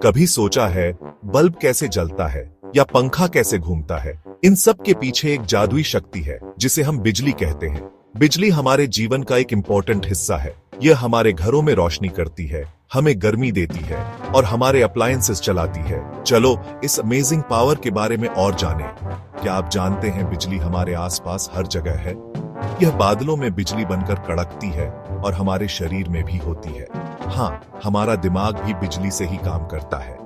कभी सोचा है बल्ब कैसे जलता है या पंखा कैसे घूमता है? इन सब के पीछे एक जादुई शक्ति है जिसे हम बिजली कहते हैं। बिजली हमारे जीवन का एक इम्पोर्टेंट हिस्सा है। यह हमारे घरों में रोशनी करती है, हमें गर्मी देती है और हमारे अप्लायंसेस चलाती है। चलो इस अमेजिंग पावर के बारे में और जानें। क्या आप जानते हैं बिजली हमारे आसपास हर जगह है? यह बादलों में बिजली बनकर कड़कती है और हमारे शरीर में भी होती है। हाँ, हमारा दिमाग भी बिजली से ही काम करता है।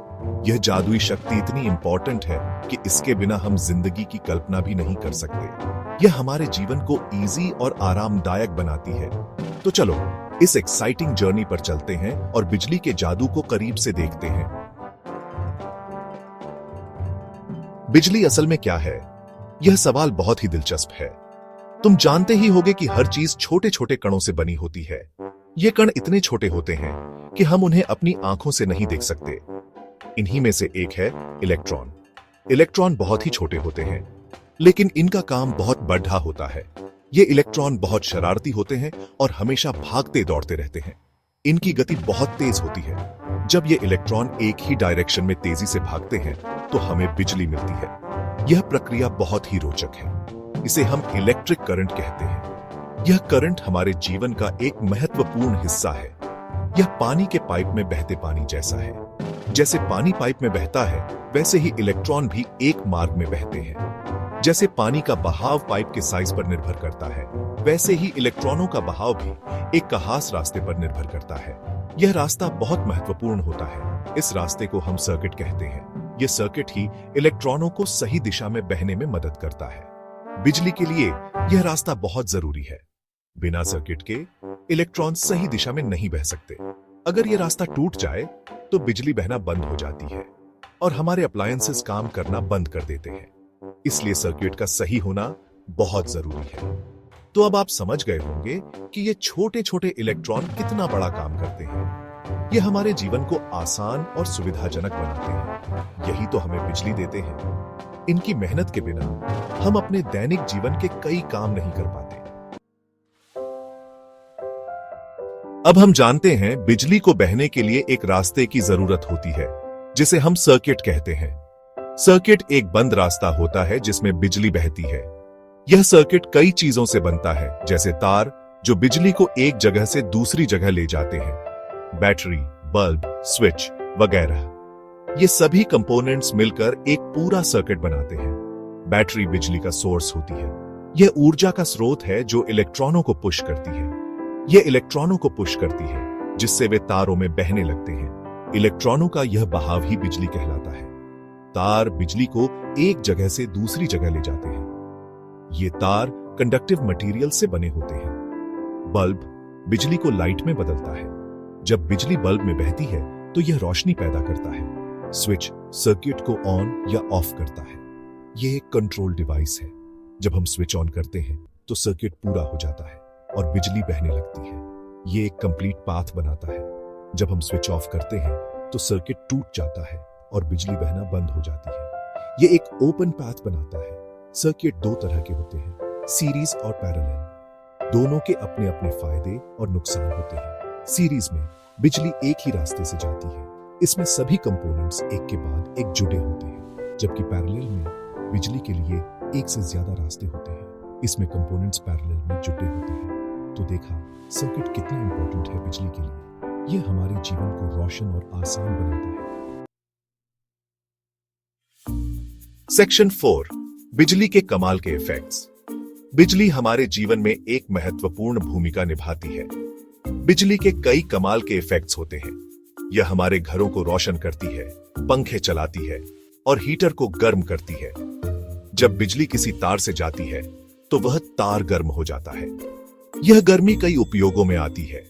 यह जादुई शक्ति इतनी इंपॉर्टेंट है कि इसके बिना हम जिंदगी की कल्पना भी नहीं कर सकते। यह हमारे जीवन को इजी और आरामदायक बनाती है। तो चलो इस एक्साइटिंग जर्नी पर चलते हैं और बिजली के जादू को करीब से देखते हैं। बिजली असल में क्या है? यह सवाल बहुत ही दिलचस्प है। तुम जानते ही होगे कि हर चीज छोटे छोटे कणों से बनी होती है। ये कण इतने छोटे होते हैं कि हम उन्हें अपनी आंखों से नहीं देख सकते। इन्हीं में से एक है इलेक्ट्रॉन। इलेक्ट्रॉन बहुत ही छोटे होते हैं, लेकिन इनका काम बहुत बढ़ा होता है। ये इलेक्ट्रॉन बहुत शरारती होते हैं और हमेशा भागते दौड़ते रहते हैं। इनकी गति बहुत तेज होती है। जब ये इलेक्ट्रॉन एक ही डायरेक्शन में तेजी से भागते हैं तो हमें बिजली मिलती है। यह प्रक्रिया बहुत ही रोचक है। इसे हम इलेक्ट्रिक करंट कहते हैं। यह करंट हमारे जीवन का एक महत्वपूर्ण हिस्सा है। यह पानी के पाइप में बहते पानी जैसा है। जैसे पानी पाइप में बहता है, वैसे ही इलेक्ट्रॉन भी एक मार्ग में बहते हैं। जैसे पानी का बहाव पाइप के साइज पर निर्भर करता है, वैसे ही इलेक्ट्रॉनों का बहाव भी एक खास रास्ते पर निर्भर करता है। यह रास्ता बहुत महत्वपूर्ण होता है। इस रास्ते को हम सर्किट कहते हैं। यह सर्किट ही इलेक्ट्रॉनों को सही दिशा में बहने में मदद करता है। बिजली के लिए यह रास्ता बहुत जरूरी है। बिना सर्किट के इलेक्ट्रॉन सही दिशा में नहीं बह सकते। अगर यह रास्ता टूट जाए तो बिजली बहना बंद हो जाती है और हमारे अप्लायंसेस काम करना बंद कर देते हैं। इसलिए सर्किट का सही होना बहुत जरूरी है। तो अब आप समझ गए होंगे कि ये छोटे छोटे इलेक्ट्रॉन कितना बड़ा काम करते हैं। ये हमारे जीवन को आसान और सुविधाजनक बनाते हैं। यही तो हमें बिजली देते हैं। इनकी मेहनत के बिना हम अपने दैनिक जीवन के कई काम नहीं कर पाते। अब हम जानते हैं बिजली को बहने के लिए एक रास्ते की जरूरत होती है, जिसे हम सर्किट कहते हैं। सर्किट एक बंद रास्ता होता है जिसमें बिजली बहती है। यह सर्किट कई चीजों से बनता है, जैसे तार जो बिजली को एक जगह से दूसरी जगह ले जाते हैं, बैटरी, बल्ब, स्विच वगैरह। ये सभी कंपोनेंट्स मिलकर एक पूरा सर्किट बनाते हैं। बैटरी बिजली का सोर्स होती है। यह ऊर्जा का स्रोत है जो इलेक्ट्रॉनों को पुश करती है। यह इलेक्ट्रॉनों को पुश करती है, जिससे वे तारों में बहने लगते हैं। इलेक्ट्रॉनों का यह बहाव ही बिजली कहलाता है। तार बिजली को एक जगह से दूसरी जगह ले जाते हैं। ये तार कंडक्टिव मटेरियल से बने होते हैं। बल्ब बिजली को लाइट में बदलता है। जब बिजली बल्ब में बहती है तो यह रोशनी पैदा करता है। स्विच सर्किट को ऑन या ऑफ करता है। यह एक कंट्रोल डिवाइस है। जब हम स्विच ऑन करते हैं तो सर्किट पूरा हो जाता है और बिजली बहने लगती है। यह एक कंप्लीट पाथ बनाता है। जब हम स्विच ऑफ करते हैं तो सर्किट टूट जाता है और बिजली बहना बंद हो जाती है। यह एक ओपन पाथ बनाता है। सर्किट दो तरह के होते हैं, सीरीज और पैरेलल। दोनों के अपने अपने फायदे और नुकसान होते हैं। सीरीज में बिजली एक ही रास्ते से जाती है। इसमें सभी कंपोनेंट्स एक के बाद एक जुड़े होते हैं, जबकि पैरेलल में बिजली के लिए एक से ज्यादा रास्ते होते हैं। इसमें कंपोनेंट्स पैरेलल में जुड़े होते हैं। तो देखा सर्किट कितना इंपॉर्टेंट है बिजली के लिए। यह हमारे जीवन को रोशन और आसान बनाता है। सेक्शन 4, बिजली के कमाल के इफेक्ट्स। बिजली हमारे जीवन में एक महत्वपूर्ण भूमिका निभाती है। बिजली के कई कमाल के इफेक्ट्स होते हैं। यह हमारे घरों को रोशन करती है, पंखे चलाती है और हीटर को गर्म करती है। जब बिजली किसी तार से जाती है तो वह तार गर्म हो जाता है। यह गर्मी कई उपयोगों में आती है।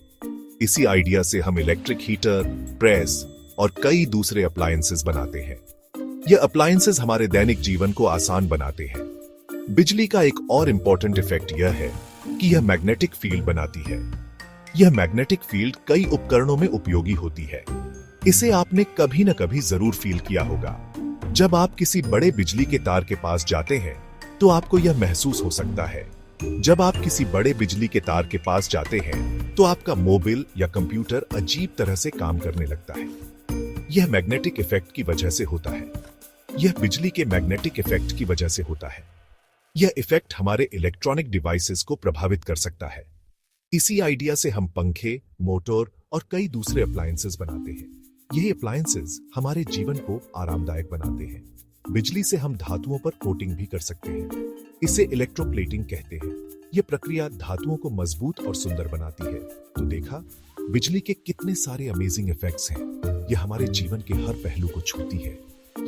इसी आइडिया से हम इलेक्ट्रिक हीटर, प्रेस और कई दूसरे अप्लायंसेस बनाते हैं। यह अप्लायंसेस हमारे दैनिक जीवन को आसान बनाते हैं। बिजली का एक और इंपॉर्टेंट इफेक्ट यह है कि यह मैग्नेटिक फील्ड बनाती है। यह मैग्नेटिक फील्ड कई उपकरणों में उपयोगी होती है। इसे आपने कभी न कभी जरूर फील किया होगा। जब आप किसी बड़े बिजली के तार के पास जाते हैं तो आपको यह महसूस हो सकता है। जब आप किसी बड़े बिजली के तार के पास जाते हैं तो आपका मोबाइल या कंप्यूटर अजीब तरह से काम करने लगता है। यह मैग्नेटिक इफेक्ट की वजह से होता है। यह बिजली के मैग्नेटिक इफेक्ट की वजह से होता है। यह इफेक्ट हमारे इलेक्ट्रॉनिक डिवाइसेस को प्रभावित कर सकता है। इसी आइडिया से हम पंखे, मोटर और कई दूसरे अप्लायंसेस बनाते हैं। यही अप्लायंसेस हमारे जीवन को आरामदायक बनाते हैं। बिजली से हम धातुओं पर कोटिंग भी कर सकते हैं। इसे इलेक्ट्रोप्लेटिंग कहते हैं। यह प्रक्रिया धातुओं को मजबूत और सुंदर बनाती है। तो देखा, बिजली के कितने सारे अमेजिंग इफेक्ट्स हैं। यह हमारे जीवन के हर पहलू को छूती है।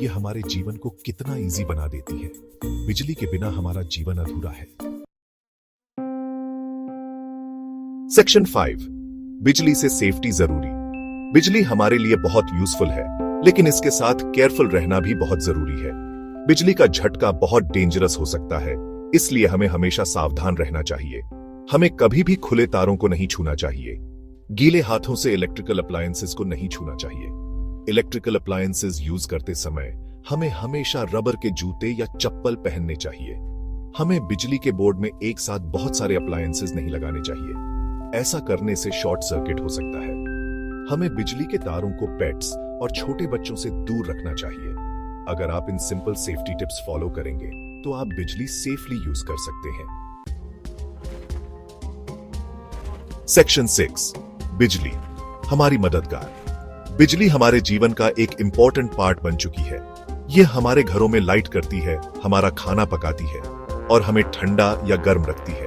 यह हमारे जीवन को कितना इजी बना देती है। बिजली के बिना हमारा जीवन अधूरा है। सेक्शन 5, बिजली से सेफ्टी जरूरी। बिजली हमारे लिए बहुत यूजफुल है, लेकिन इसके साथ केयरफुल रहना भी बहुत जरूरी है। बिजली का झटका बहुत डेंजरस हो सकता है, इसलिए हमें हमेशा सावधान रहना चाहिए। हमें कभी भी खुले तारों को नहीं छूना चाहिए। गीले हाथों से इलेक्ट्रिकल अप्लायंसेस को नहीं छूना चाहिए। इलेक्ट्रिकल अप्लायंसेस यूज करते समय हमें हमेशा रबर के जूते या चप्पल पहनने चाहिए। हमें बिजली के बोर्ड में एक साथ बहुत सारे अप्लायंसेस नहीं लगाने चाहिए। ऐसा करने से शॉर्ट सर्किट हो सकता है। हमें बिजली के तारों को पेट्स और छोटे बच्चों से दूर रखना चाहिए। अगर आप in simple safety tips follow करेंगे तो आप बिजली सेफली यूज कर सकते हैं। सेक्शन 6, बिजली हमारी मददगार। बिजली हमारे जीवन का एक इंपॉर्टेंट पार्ट बन चुकी है। यह हमारे घरों में लाइट करती है, हमारा खाना पकाती है और हमें ठंडा या गर्म रखती है।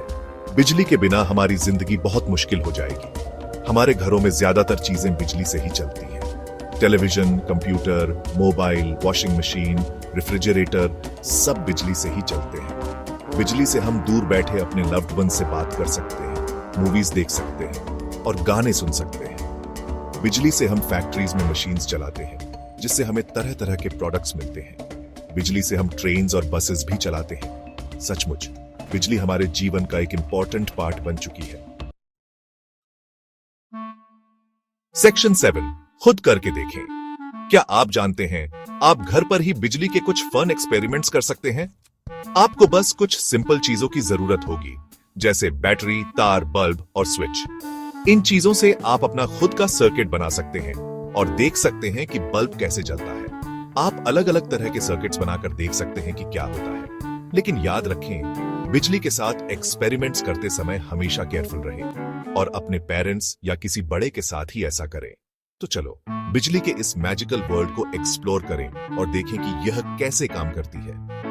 बिजली के बिना हमारी जिंदगी बहुत मुश्किल हो जाएगी। हमारे घरों में ज्यादातर चीजें बिजली से ही चलती हैं। Television, computer, mobile, washing machine, refrigerator सब बिजली से ही चलते हैं। बिजली से हम दूर बैठे अपने लव्ड वन से बात कर सकते हैं, मूवीज देख सकते हैं और गाने सुन सकते हैं। बिजली से हम फैक्ट्रीज में मशीन्स चलाते हैं, जिससे हमें तरह तरह के प्रोडक्ट्स मिलते हैं। बिजली से हम ट्रेन्स और बसेस भी चलाते हैं। सचमुच बिजली हमारे जीवन का एक इंपॉर्टेंट पार्ट बन चुकी है। सेक्शन 7, खुद करके देखें। क्या आप जानते हैं, आप घर पर ही बिजली के कुछ फन एक्सपेरिमेंट्स कर सकते हैं। आपको बस कुछ सिंपल चीजों की जरूरत होगी, जैसे बैटरी, तार, बल्ब और स्विच। इन चीजों से आप अपना खुद का सर्किट बना सकते हैं और देख सकते हैं कि बल्ब कैसे जलता है। आप अलग अलग तरह के सर्किट्स बनाकर देख सकते हैं कि क्या होता है। लेकिन याद रखें, बिजली के साथ एक्सपेरिमेंट्स करते समय हमेशा केयरफुल रहें और अपने पेरेंट्स या किसी बड़े के साथ ही ऐसा करें। तो चलो बिजली के इस मैजिकल वर्ल्ड को एक्सप्लोर करें और देखें कि यह कैसे काम करती है।